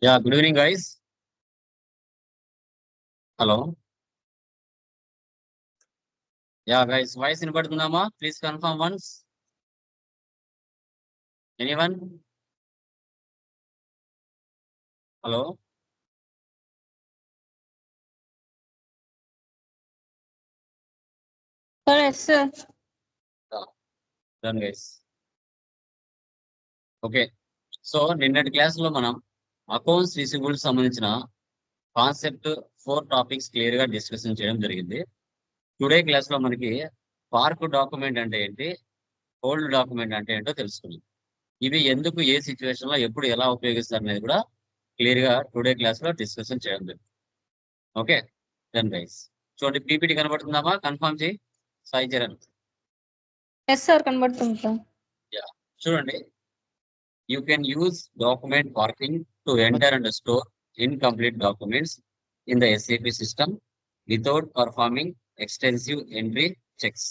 Yeah, good evening, guys. Hello. Yeah, guys, voice in Badundama. Please confirm once. Anyone? Hello. Yes, sir. Yeah, done, guys. Okay. So నిన్నటి class లో మనం accounts receivable సంబంధించిన concept 4 topics clear గా discussion చేయడం జరిగింది. Today class లో మనకి park document అంటే ఏంటి, హోల్డ్ డాక్యుమెంట్ అంటే ఏంటో తెలుసుకుందాం. ఇవి ఎందుకు ఏ సిచ్యువేషన్ లో ఎప్పుడు ఎలా ఉపయోగిస్తారు అనేది కూడా క్లియర్ గా టుడే క్లాస్ లో డిస్కషన్ చేయడం జరిగింది. Okay, done guys. చూడండి, పీపీటీ కనబడుతుందామా? కన్ఫర్మ్ చేయి సాయి చరణ్. ఎస్ సార్ కనబడుతుంది సార్. యా, చూడండి, you can use document parking to enter and store incomplete documents in the SAP system without performing extensive entry checks.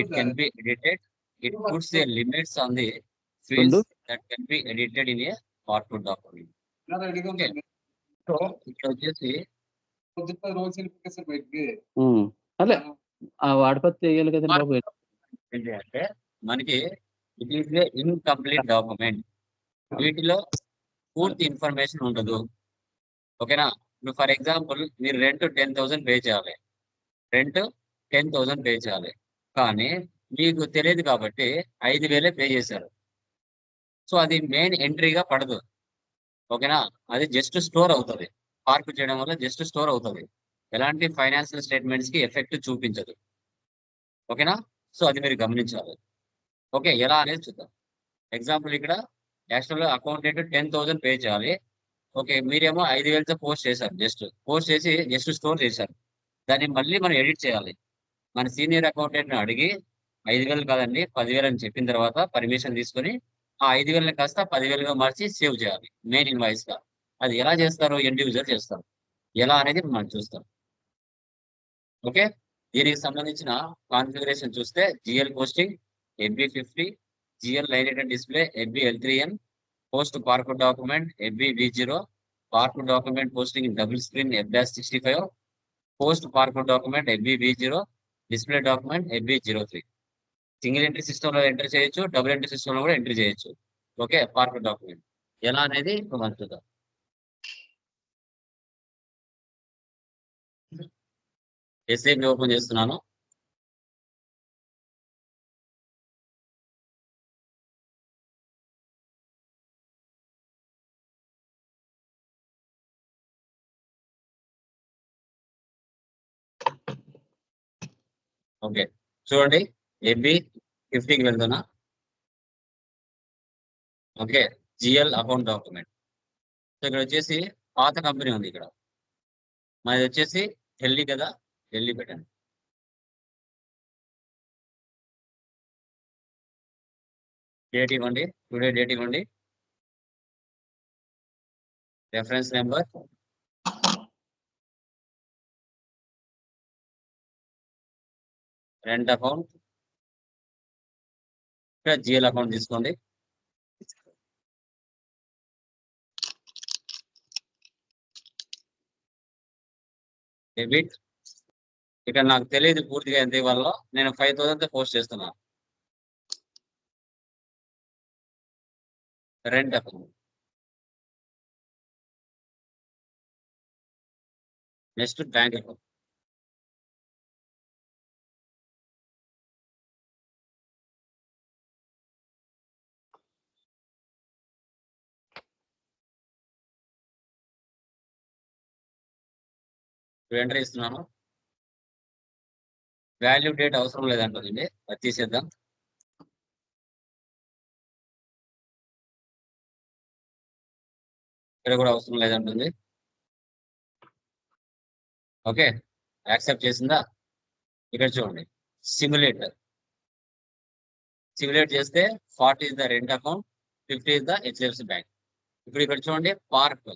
It can be edited. It puts the limits on the fields that can be edited in a parked document. Okay. So, ఇక్కడ వచ్చేసి అదే వాడిపోతే వేయాలి కదా బాబు. ఏంటి అంటే మనకి it is a incomplete document. వీటిలో పూర్తి ఇన్ఫర్మేషన్ ఉండదు. ఓకేనా? ఇప్పుడు ఫర్ ఎగ్జాంపుల్ మీరు రెంట్ 10,000 పే చేయాలి. రెంట్ 10,000 పే చేయాలి. కానీ మీకు తెలియదు కాబట్టి 5,000 పే చేశారు. సో అది మెయిన్ ఎంట్రీగా పడదు. ఓకేనా? అది జస్ట్ స్టోర్ అవుతుంది. పార్క్ చేయడం వల్ల జస్ట్ స్టోర్ అవుతుంది. ఎలాంటి ఫైనాన్షియల్ స్టేట్మెంట్స్ కి ఎఫెక్ట్ చూపించదు. ఓకేనా? సో అది మీరు గమనించాలి. ఓకే, ఎలా అనేది చూద్దాం. ఎగ్జాంపుల్ ఇక్కడ యాక్చువల్గా అకౌంటెంట్ 10,000 పే చేయాలి. ఓకే, మీరేమో 5,000తో పోస్ట్ చేశారు. పోస్ట్ చేసి జస్ట్ స్టోర్ చేశారు. దాన్ని మళ్ళీ మనం ఎడిట్ చేయాలి. మన సీనియర్ అకౌంటెంట్ ని అడిగి 5,000 కాదండి 10,000 అని చెప్పిన తర్వాత పర్మిషన్ తీసుకొని ఆ 5,000 కాస్త 10,000గా మార్చి సేవ్ చేయాలి మెయిన్ ఇన్వాయిస్ గా. అది ఎలా చేస్తారు? ఎండ్ యూజర్ చేస్తారు. ఎలా అనేది మనం చూస్తాం. ఓకే, దీనికి సంబంధించిన కాన్ఫిగరేషన్ చూస్తే GL posting FB50, GL line display FBL3N, post park document FBV0, park document posting double screen F-65, post park document FBV0, display document FB03. Single entry system లో enter చేయొచ్చు, డబుల్ ఎంట్రీ సిస్టమ్ లో కూడా entry చేయొచ్చు. Okay, park document ఎలా అనేది ఇప్పుడు మనం చూద్దాం. SAP ఓపెన్ చేస్తున్నాను. ఓకే, చూడండి, FB50కి వెళ్తున్నా. Okay, GL account document. So ఇక్కడ వచ్చేసి పాత కంపెనీ ఉంది. ఇక్కడ మనది వచ్చేసి ఢిల్లీ కదా, ఢిల్లీ పెట్టండి. డేట్ ఇవ్వండి, టుడే డేట్ ఇవ్వండి. రెఫరెన్స్ నెంబర్, రెంట్ అకౌంట్, ఇక్కడ జిఎల్ అకౌంట్ తీసుకోండి. డెబిట్, ఇక్కడ నాకు తెలియదు పూర్తిగా ఎంత ఇవ్వాలో, నేను 5,000తో పోస్ట్ చేస్తున్నాను. Rent account, next bank account. ఇప్పుడు ఎంటర్ ఇస్తున్నాను. వాల్యూ డేట్ అవసరం లేదంటుందండి, అది తీసేద్దాం. ఇక్కడ కూడా అవసరం లేదంటుంది. ఓకే, యాక్సెప్ట్ చేసిందా? ఇక్కడ చూడండి, సిమ్యులేట్ చేస్తే 40 is the rent account, 50 is the HDFC bank. ఇప్పుడు ఇక్కడ చూడండి, పార్క్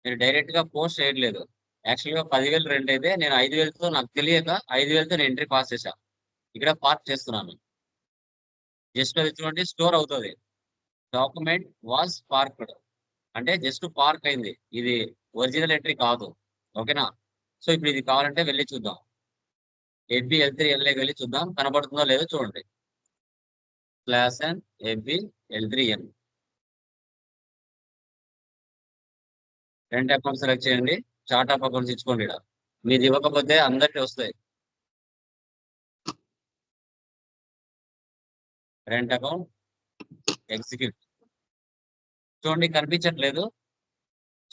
నేను డైరెక్ట్ గా పోస్ట్ చేయట్లేదు. యాక్చువల్గా 10,000 రెంట్ అయితే నేను 5,000తో, నాకు తెలియక 5,000తో నేను ఎంట్రీ పాస్ చేశా. ఇక్కడ పార్క్ చేస్తున్నాను. జస్ట్ అది చూడండి, స్టోర్ అవుతుంది. Document was parked. అంటే జస్ట్ పార్క్ అయింది, ఇది ఒరిజినల్ ఎంట్రీ కాదు. ఓకేనా? సో ఇప్పుడు ఇది కావాలంటే వెళ్ళి చూద్దాం. ఎఫ్బి L3 L వెళ్ళి చూద్దాం, కనబడుతుందో లేదో చూడండి. Slash and FB L3 N rent account select చేయండి. చార్ట్ ఆఫ్ అకౌంట్స్ ఇచ్చుకోండి. ఇక్కడ మీది ఇవ్వకపోతే అందరికి వస్తాయి. Rent account execute. చూడండి కనిపించట్లేదు.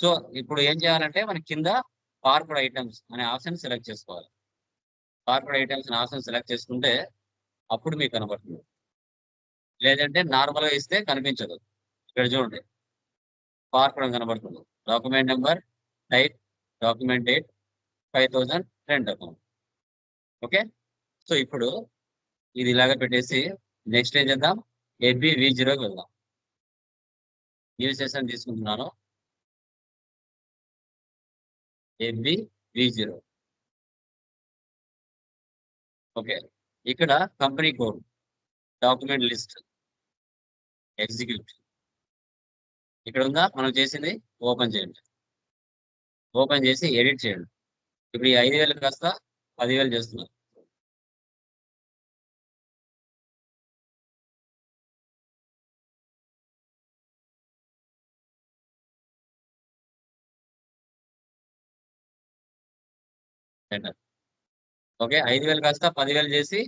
సో ఇప్పుడు ఏం చేయాలంటే మనకి కింద పార్క్డ్ ఐటమ్స్ అనే ఆప్షన్ సెలెక్ట్ చేసుకోవాలి. పార్క్డ్ ఐటమ్స్ అనే ఆప్షన్ సెలెక్ట్ చేసుకుంటే అప్పుడు మీకు కనబడుతుంది. లేదంటే నార్మల్ గా ఇస్తే కనిపించదు. ఇక్కడ చూడండి పార్క్డ్ అని కనబడుతుంది. Document number, type, document date, 5000 rent account. Okay, so ఇప్పుడు ఇది ఇలాగ పెట్టేసి నెక్స్ట్ ఏం చేద్దాం, FBV0కి వెళ్దాం. న్యూ సెషన్ తీసుకుంటున్నాను. FBV0. ఓకే, ఇక్కడ company code, document list, execute. ఇక్కడ ఉందా మనం చేసింది, ఓపెన్ చేయండి. ఓపెన్ చేసి ఎడిట్ చేయండి. ఇప్పుడు ఈ 5000 కాస్త 10,000 చేస్తున్నాం. ఓకే, 5000 కాస్త 10,000 చేసి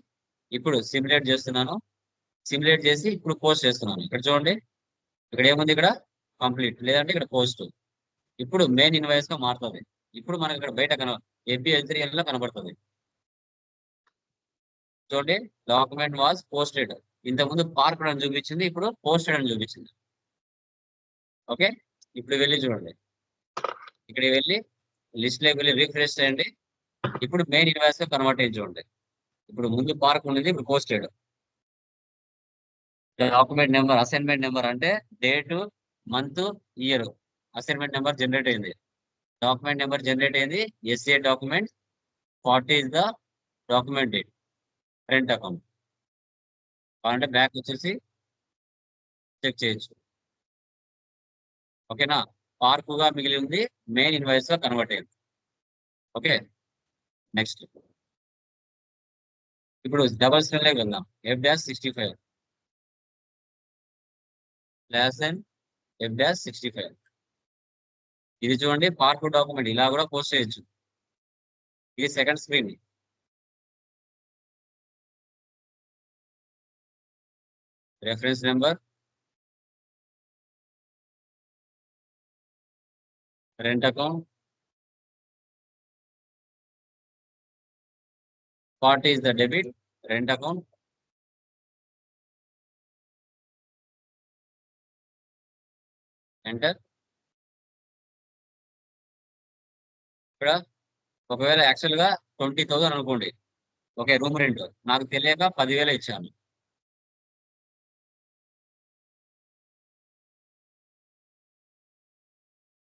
ఇప్పుడు సిమ్యులేట్ చేస్తున్నాను. సిమ్యులేట్ చేసి ఇప్పుడు పోస్ట్ చేస్తున్నాను. ఇక్కడ చూడండి, ఇక్కడ ఏముంది, ఇక్కడ కంప్లీట్, లేదంటే ఇక్కడ పోస్ట్. ఇప్పుడు మెయిన్ ఇన్వాయిస్ గా మారుతుంది. ఇప్పుడు మనకి ఇక్కడ బయట FBL3 లో కనబడుతుంది. చూడండి, డాక్యుమెంట్ వాజ్ పోస్టెడ్. ఇంతకుముందు పార్క్డ్ అని చూపించింది, ఇప్పుడు పోస్టెడ్ అని చూపించింది. ఓకే, ఇప్పుడు వెళ్ళి చూడండి, ఇక్కడ వెళ్ళి లిస్ట్ లోకి వెళ్ళి రిఫ్రెష్ చేయండి. ఇప్పుడు మెయిన్ ఇన్వాయిస్ గా కన్వర్ట్ అయ్యి చూడండి. ఇప్పుడు ముందు పార్క్ ఉండేది, ఇప్పుడు posted. Document number, assignment number అంటే date, month, year, assignment number generate అయింది. డాక్యుమెంట్ నెంబర్ జనరేట్ అయింది. SCA document 40 is the document date, rent account. అంటే బ్యాక్ వచ్చేసి చెక్ చేయొచ్చు. ఓకేనా? పార్కుగా మిగిలి ఉంది, మెయిన్ ఇన్వాయిస్ గా కన్వర్ట్ అయింది. ఓకే, నెక్స్ట్ ఇప్పుడు డబల్ స్టెల్ లోకి వెళ్దాం. F-65 F-65. ఇది చూడండి, పార్క్ డాక్యుమెంట్ ఇలా కూడా పోస్ట్ చేయొచ్చు. ఇది second screen. Reference number, rent account, 40 is the debit, rent account, enter. ఇక్కడ ఒకవేళ యాక్చువల్ గా 20,000 అనుకోండి. ఓకే, రూమ్ రెంట్ నాకు తెలియక 10,000 ఇచ్చాను.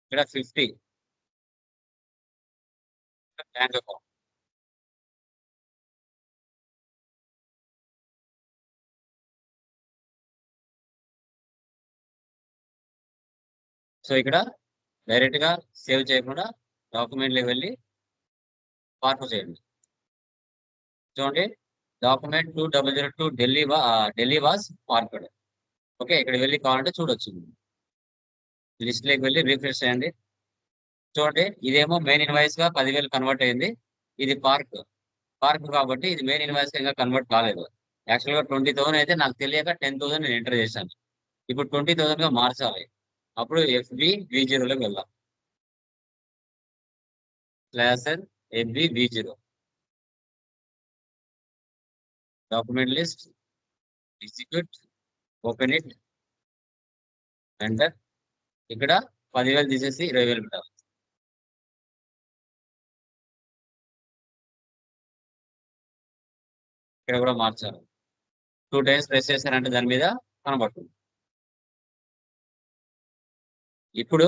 ఇక్కడ 50 బ్యాంక్ అకౌంట్. సో ఇక్కడ డైరెక్ట్ గా సేవ్ చేయకుండా డాక్యుమెంట్ లోకి వెళ్ళి పార్క్ చేయండి. చూడండి, document 2002 Delhi was parked. Okay, ఇక్కడ వెళ్ళి కావాలంటే చూడొచ్చు. లిస్ట్ లోకి వెళ్ళి రిఫ్రెష్ చేయండి. చూడండి, ఇదేమో మెయిన్ ఇన్వాయిస్ గా 10,000 కన్వర్ట్ అయింది. ఇది పార్క్ కాబట్టి ఇది మెయిన్ ఇన్వాయిస్ గా ఇంకా కన్వర్ట్ కాలేదు. యాక్చువల్ గా 20,000 అయితే నాకు తెలియక 10,000 నేను ఎంటర్ చేశాను. ఇప్పుడు 20,000 గా మార్చాలి. అప్పుడు FBV0 లోకి వెళ్దాం. FBV0 document list, execute, open it, enter. ఇక్కడ 10,000 తీసేసి 20,000 పెట్టాలి. ఇక్కడ కూడా మార్చాలి. 2 times ప్రెస్ చేశారంటే దాని మీద కనబడుతుంది. ఇప్పుడు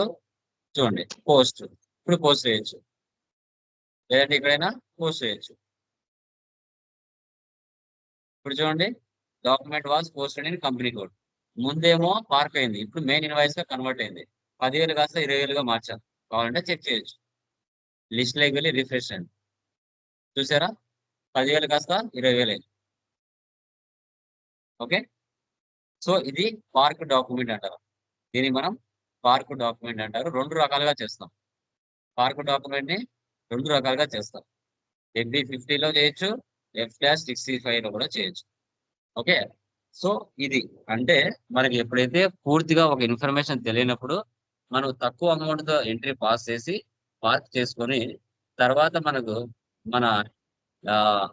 చూడండి, పోస్ట్. ఇప్పుడు పోస్ట్ చేయొచ్చు, లేదంటే ఇక్కడైనా పోస్ట్ చేయొచ్చు. ఇప్పుడు చూడండి, document was posted in company code. ముందేమో పార్క్ అయింది, ఇప్పుడు మెయిన్ ఇన్వాయిస్ గా కన్వర్ట్ అయింది. 10,000 కాస్త 20,000గా మార్చాం. కావాలంటే చెక్ చేయొచ్చు. లిస్ట్‌లోకి వెళ్ళి రిఫ్రెష్ చేయండి. చూసారా? 10,000 కాస్త 20,000 అయింది. ఓకే. సో ఇది పార్క్ డాక్యుమెంట్ అంటారు. దీన్ని మనం పార్క్ డాక్యుమెంట్ అంటారు. 2 రకాలుగా చేస్తాం. పార్క్ డాక్యుమెంట్‌ని 2 రకాలుగా చేస్తాం. ఎఫ్‌డి 50లో చేయొచ్చు. F-65లో కూడా చేయొచ్చు. ఓకే. సో ఇది అంటే మనకి ఎప్పుడైతే పూర్తిగా ఒక ఇన్ఫర్మేషన్ తెలియనప్పుడు మనం తక్కువ అమౌంట్‌తో ఎంట్రీ పాస్ చేసి పార్క్ చేసుకొని తర్వాత మనకు మన ఆహ్,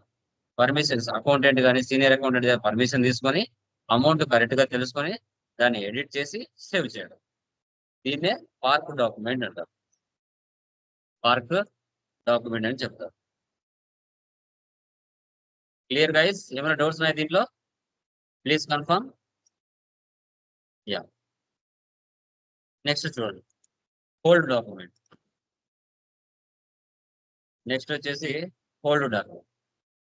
పర్మిషన్స్ అకౌంటెంట్ గాని, సీనియర్ అకౌంటెంట్ దగ్గర పర్మిషన్ తీసుకొని అమౌంట్ కరెక్ట్‌గా తెలుసుకొని దాన్ని ఎడిట్ చేసి సేవ్ చేయడం. దీన్నే పార్క్ డాక్యుమెంట్ అంటారు. పార్క్ డాక్యుమెంట్ అని చెప్తారు. Clear guys? ఏమైనా డౌట్స్ ఉన్నాయా దీంట్లో? Please confirm. యాహ్! నెక్స్ట్ చూడండి. Hold document. నెక్స్ట్ వచ్చేసి హోల్డ్ డాక్యుమెంట్.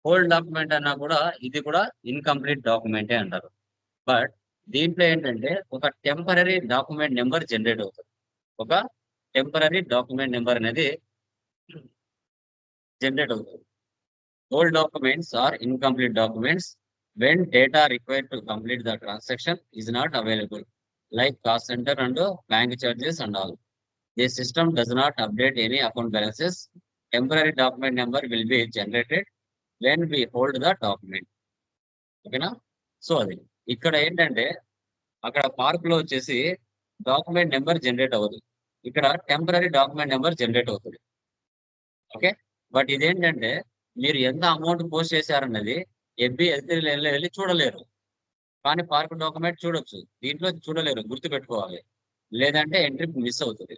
హోల్డ్ డాక్యుమెంట్ అన్నా కూడా ఇది కూడా ఇన్‌కంప్లీట్ డాక్యుమెంటే అంటారు. బట్ దీంట్లో ఏంటంటే ఒక టెంపరరీ డాక్యుమెంట్ నంబర్ జనరేట్ అవుతది. ఒక టెంపరరీ డాక్యుమెంట్ నంబర్ అనేది జనరేట్ అవుతది. Old documents are incomplete documents when data required to complete the transaction is not available, like cost center and bank charges and all. The system does not update any account balances. Temporary document number will be generated when we hold the document. ఓకేనా? So అది. ఇక్కడ ఏంటంటే అక్కడ పార్క్‌లో వచ్చేసి document number generate అవ్వదు. ఇక్కడ temporary document number generate అవుతది. ఓకే. బట్ ఇదేంటంటే మీరు ఎంత అమౌంట్ పోస్ట్ చేశారన్నది ఎఫ్‌బి లైన్‌లో వెళ్లి చూడలేరు. కానీ పార్క్ డాక్యుమెంట్ చూడొచ్చు. దీంట్లో చూడలేరు. గుర్తుపెట్టుకోవాలి. లేదంటే ఎంట్రీ మిస్ అవుతది.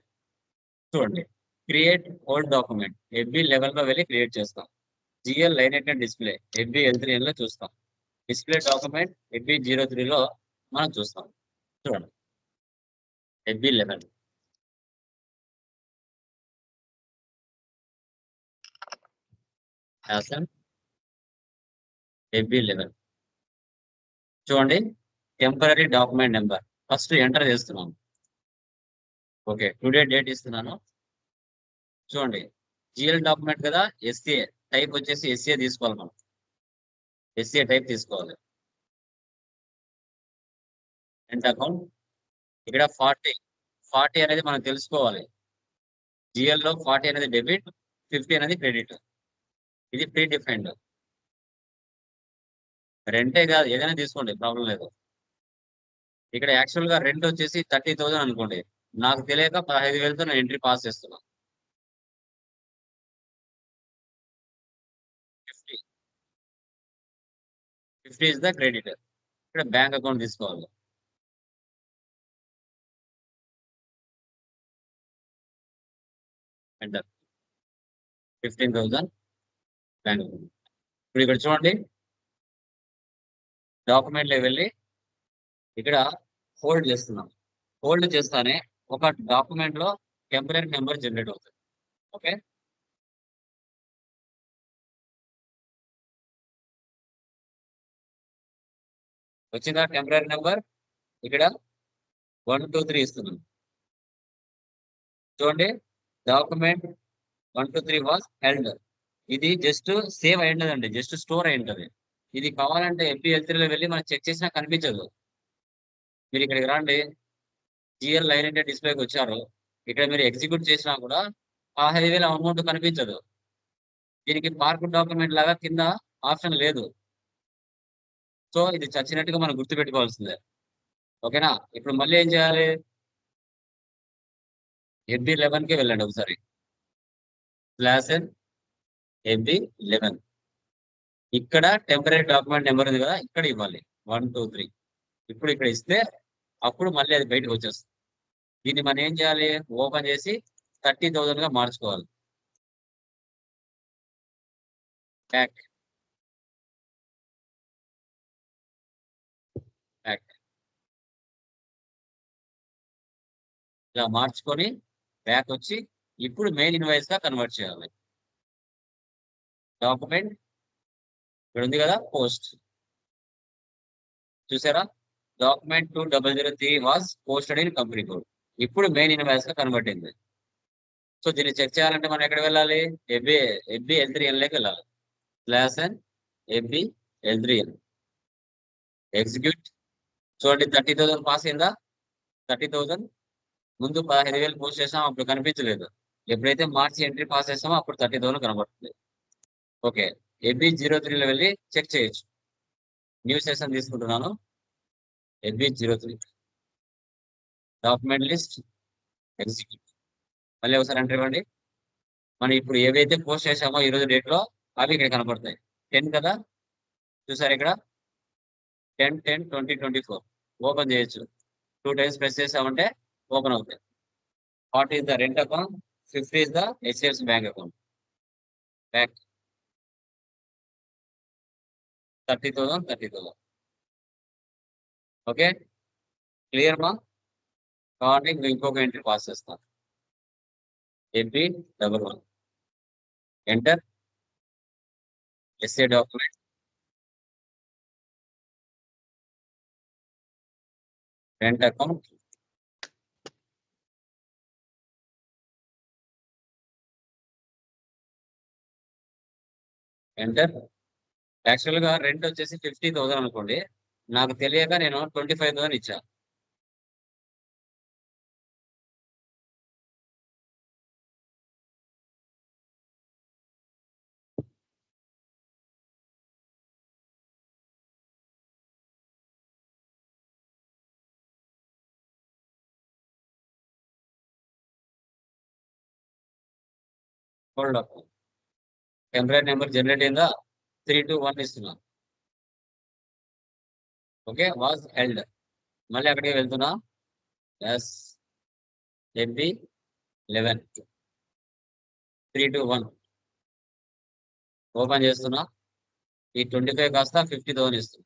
చూడండి. Create hold document. ఎఫ్‌బి లెవెల్‌లో వెళ్లి క్రియేట్ చేస్తాం. GL line attend display. FB L3Nలో చూస్తాం. డిస్‌ప్లే డాక్యుమెంట్ ఎఫ్‌బి 03లో మనం చూస్తాం. చూడండి. ఎఫ్‌బి 11. యాసన్ ఎఫ్‌బి 11. చూడండి. Temporary document number. First enter చేస్తున్నాను. ఓకే. టుడే డేట్ ఇస్తున్నాను. చూడండి. జీఎల్ డాక్యుమెంట్ కదా! ఎస్ఏ టైప్ వచ్చేసి ఎస్ఏ తీసుకోవాలి మనం. ఎస్ఏ టైప్ తీసుకోవాలి. ఎంట్ అకౌంట్. ఇక్కడ 40 అనేది మనం తెలుసుకోవాలి. జీఎల్‌లో 40 అనేది డెబిట్, 50 అనేది క్రెడిట్. ఇది ప్రీ డిఫైన్డ్. రెంటే కాదు ఏదైనా తీసుకోండి ప్రాబ్లమ్ లేదు. ఇక్కడ యాక్చువల్‌గా రెంట్ వచ్చేసి 30,000 అనుకోండి. నాకు తెలియక 15,000తో నేను ఎంట్రీ పాస్ చేస్తున్నా. 50 ఇస్ ద క్రెడిట్. ఇక్కడ బ్యాంక్ అకౌంట్ తీసుకోవాలి. ఎంటర్. 15,000 bank account. ఇప్పుడు ఇక్కడ చూడండి. డాక్యుమెంట్‌లోకి వెళ్లి ఇక్కడ హోల్డ్ చేస్తున్నాం. హోల్డ్ చేస్తానే ఒక డాక్యుమెంట్‌లో టెంపరరీ నంబర్ జనరేట్ అవుతది. ఓకే. వచ్చిందా టెంపరరీ నంబర్? ఇక్కడ 1, 2, 3 ఇస్తున్నాను. చూడండి. Document 1, 2, 3 was held. ఇది జస్ట్ సేవ్ అయ్యుండదండి. జస్ట్ స్టోర్ అయ్యుంటది. ఇది కావాలంటే ఎఫ్‌బి-L3లో వెళ్లి మనం చెక్ చేసినా కనిపించదు. మీరు ఇక్కడికి రండి. జీఎల్ లైన్ అంటే డిస్‌ప్లేకి వచ్చారు. ఇక్కడ మీరు ఎగ్జిక్యూట్ చేసినా కూడా 15,000 అమౌంట్ కనిపించదు. దీనికి పార్క్ డాక్యుమెంట్ లాగా కింద ఆప్షన్ లేదు. సో ఇది చచ్చినట్టుగా మనం గుర్తుపెట్టుకోవాల్సిందే. ఓకేనా? ఇప్పుడు మళ్ళీ ఏం చేయాలి? ఎఫ్‌బి-11కే వెళ్ళండి ఒకసారి. /n ఎఫ్‌బి-11. ఇక్కడ టెంపరరీ డాక్యుమెంట్ నంబర్ ఉంది కదా! ఇక్కడ ఇవ్వాలి. 1, 2, 3. ఇప్పుడు ఇక్కడ ఇస్తే అప్పుడు మళ్ళీ అది బయటకు వచ్చేస్తుంది. దీన్ని మనం ఏం చేయాలి? ఓపెన్ చేసి 30,000గా మార్చుకోవాలి. బ్యాక్. బ్యాక్. ఇలా మార్చుకొని బ్యాక్ వచ్చి ఇప్పుడు మెయిన్ ఇన్వాయిస్‌గా కన్వర్ట్ చేయాలి. డాక్యుమెంట్ ఇక్కడ ఉంది కదా! పోస్ట్. చూసారా? Document 2003 was posted in company code. ఇప్పుడు మెయిన్ ఇన్వాయిస్ గా కన్వర్ట్ అయింది. సో దీన్ని చెక్ చేయాలంటే మనం ఎక్కడ వెళ్ళాలి? ఎఫ్బి L3Nలోకి వెళ్ళాలి. /n FB L3N execute. చూడండి 30,000 పాస్ అయిందా? 30,000 ముందు 15,000 పోస్ట్ చేసాం, అప్పుడు కనిపించలేదు. ఎప్పుడైతే మార్చి ఎంట్రీ పాస్ చేసామో అప్పుడు 30,000 కనబడుతుంది. ఓకే, ఎఫ్బి 03లో వెళ్ళి చెక్ చేయొచ్చు. న్యూ సెషన్ తీసుకుంటున్నాను. FB 03 document list execute. మళ్ళీ ఒకసారి ఎంటర్ ఇవ్వండి. మనం ఇప్పుడు ఏవైతే పోస్ట్ చేసామో ఈ రోజు డేట్ లో అవి ఇక్కడ కనపడతాయి. 10 కదా, చూసారు ఇక్కడ 10/10/2024 ఓపెన్ చేయొచ్చు. 2 times ప్రెస్ చేసామంటే ఓపెన్ అవుతాయి. 40 is the rent account, 50 is the HDFC bank account. Back 30,000. Okay, clear మా? కాబట్టి ఇంకొక ఎంట్రీ పాస్ చేస్తాను. Entry 11 enter SA document rent account enter. Actual గా రెంట్ వచ్చేసి 50,000 అనుకోండి, నాకు తెలియక నేను 25,000 ఇచ్చా. Hold up. Temporary number generate అయిందా? 321 ఇస్తున్నాను. Okay, was held. మళ్ళీ అక్కడికి వెళ్తున్నా. ఎస్ ఎఫ్బి 11 321 ఓపెన్ చేస్తున్నా. ఈ 25 కాస్త 50,000 ఇస్తుంది.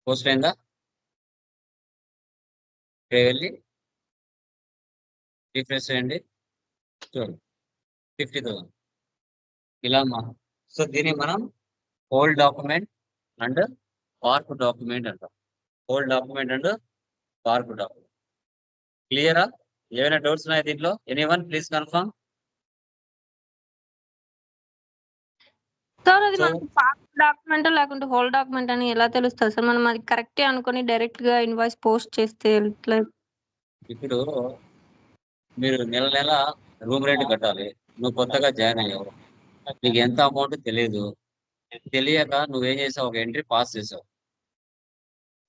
పోస్ట్ అయిందా? ఇక్కడ వెళ్ళి రిఫ్రెష్ చేయండి. చూడండి 50,000 ఇలా సో దీన్ని మనం hold document and park document అంటాం. Hold document and park document. క్లియరా? ఏమైనా డౌట్స్ ఉన్నాయి దీంట్లో? Anyone please confirm. సార్ అది మనకు పార్ట్ డాక్యుమెంట్ లేకుంటే హోల్ డాక్యుమెంట్ అని ఎలా తెలుస్తుంది సార్? మనం అది కరెక్టే అనుకొని డైరెక్ట్ గా ఇన్వాయిస్ పోస్ట్ చేస్తే ఎట్లా? ఇప్పుడు మీరు నెల రూమ్ రెంట్ కట్టాలి. నువ్వు కొత్తగా జాయిన్ అయ్యావు, నీకు ఎంత అమౌంట్ తెలియదు. తెలియక నువ్వేం చేసావు? ఒక ఎంట్రీ పాస్ చేసావు.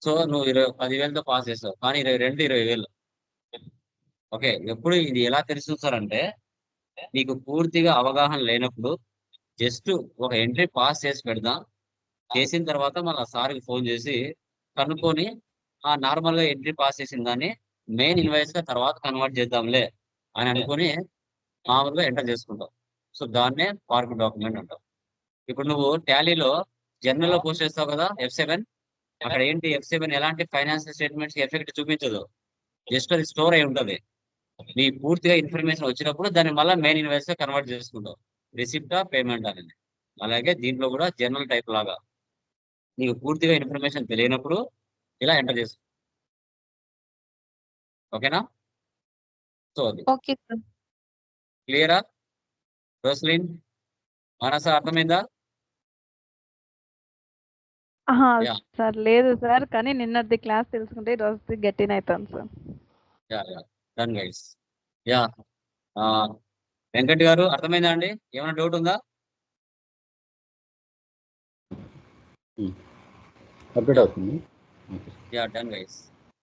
సో నువ్వు 10,000తో పాస్ చేసావు, కానీ 20,000. ఓకే, ఎప్పుడు ఇది ఎలా తెలుస్తుంది సార్ అంటే, నీకు పూర్తిగా అవగాహన లేనప్పుడు జస్ట్ ఒక ఎంట్రీ పాస్ చేసి పెడదాం. చేసిన తర్వాత మళ్ళీ సార్కి ఫోన్ చేసి కనుక్కొని ఆ నార్మల్ గా ఎంట్రీ పాస్ చేసిన దాన్ని మెయిన్ ఇన్వాయిస్ గా తర్వాత కన్వర్ట్ చేద్దాంలే అని అనుకుని మామూలుగా ఎంటర్ చేసుకుంటాం. సో దాన్నే పార్క్ డాక్యుమెంట్ అంటాం. ఇప్పుడు నువ్వు టాలీలో జనరల్ లో పోస్ట్ చేస్తావు కదా F7, అక్కడ ఏంటి F7 ఎలాంటి ఫైనాన్షియల్ స్టేట్మెంట్స్ ఎఫెక్ట్ చూపించదు. జస్ట్ అది స్టోర్ అయి ఉంటది. నీ పూర్తిగా ఇన్ఫర్మేషన్ వచ్చినప్పుడు దాన్ని మళ్ళీ మెయిన్ ఇన్వాయిస్ గా కన్వర్ట్ చేసుకుంటావు, రిసిప్టా పేమెంట్ అనేది. అలాగే దీంట్లో కూడా జనరల్ టైప్ లాగా నీకు పూర్తిగా ఇన్ఫర్మేషన్ తెలియనప్పుడు ఇలా ఎంటర్ చేసు. ఓకేనా? సో అది ఓకే సార్. క్లియరా? రోస్లిన్, మనస అర్థమైందా? సార్ లేదు సార్, కానీ నిన్నది క్లాస్ తెలుసుకుంటే ఈ రోజు గట్టిన అవుతాను sir. Done guys. Yeah Venkat గారు అర్థమైందా అండి? ఏమైనా డౌట్ ఉందా? అప్డేట్ అవుతుంది. Yeah done guys.